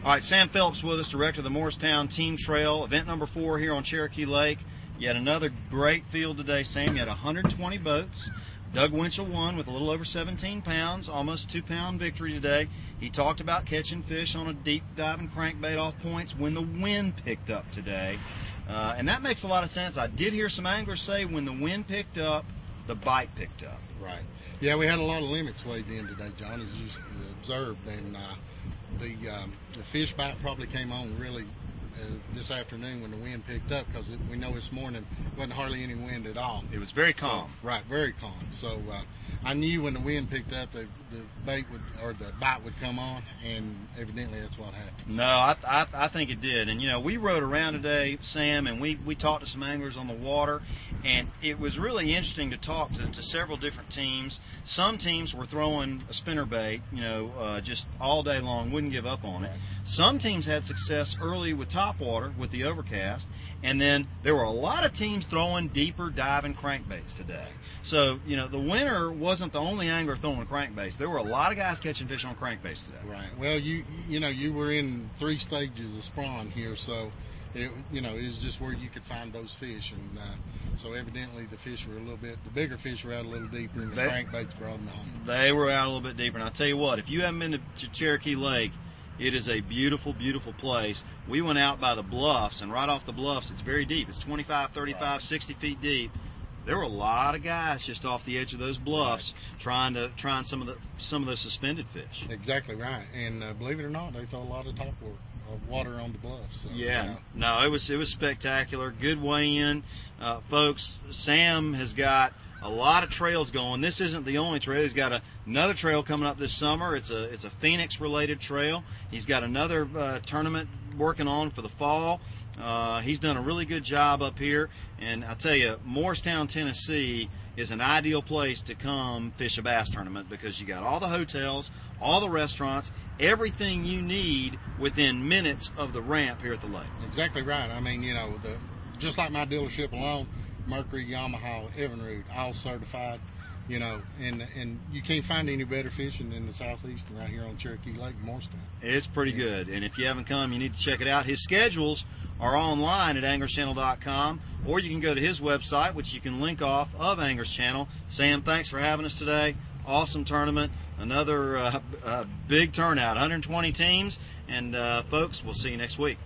All right, Sam Phillips with us, director of the Morristown Team Trail, event number 4 here on Cherokee Lake. You had another great field today, Sam. You had 120 boats. Doug Winchell won with a little over 17 pounds, almost 2-pound victory today. He talked about catching fish on a deep diving crankbait off points when the wind picked up today. And that makes a lot of sense. I did hear some anglers say when the wind picked up, the bite picked up. Right. Yeah, we had a lot of limits weighed in today, John, as you observed, and the fish bite probably came on really this afternoon when the wind picked up, because we know this morning wasn't hardly any wind at all. It was very calm. So, right, very calm. So I knew when the wind picked up the bait would, or the bite would come on, and evidently that's what happened. No, I think it did. And you know, we rode around today, Sam, and we talked to some anglers on the water, and it was really interesting to talk to several different teams. Some teams were throwing a spinnerbait, you know, just all day long, wouldn't give up on it. Some teams had success early with topwater with the overcast, and then there were a lot of teams throwing deeper diving crankbaits today. So, you know, the winner wasn't the only angler throwing crankbaits. There were a lot of guys catching fish on crankbaits today. Right. Well, you know, you were in 3 stages of spawn here, so it was just where you could find those fish, and so evidently the fish were a little bit, the bigger fish were out a little deeper, and the crankbaits brought them home. They were out a little bit deeper, and I'll tell you what, if you haven't been to Cherokee Lake, it is a beautiful, beautiful place. We went out by the bluffs, and right off the bluffs, it's very deep. It's 25, 35, 60 feet deep. There were a lot of guys just off the edge of those bluffs trying some of those suspended fish. Exactly right, and believe it or not, they throw a lot of water on the bluffs. So, yeah, no, it was spectacular. Good weigh-in, folks. Sam has got a lot of trails going. This isn't the only trail. He's got another trail coming up this summer. It's a Phoenix-related trail. He's got another tournament working on for the fall. He's done a really good job up here, and I tell you, Morristown, Tennessee is an ideal place to come fish a bass tournament, because you got all the hotels, all the restaurants, everything you need within minutes of the ramp here at the lake. Exactly right. I mean, you know, just like my dealership alone, Mercury, Yamaha, Evinrude, all certified, you know, and you can't find any better fishing in the southeast than right here on Cherokee Lake, Morristown. It's pretty good, and if you haven't come, you need to check it out. His schedules are online at anglerschannel.com, or you can go to his website, which you can link off of Anglers Channel. Sam, thanks for having us today. Awesome tournament, another big turnout, 120 teams, and folks, we'll see you next week.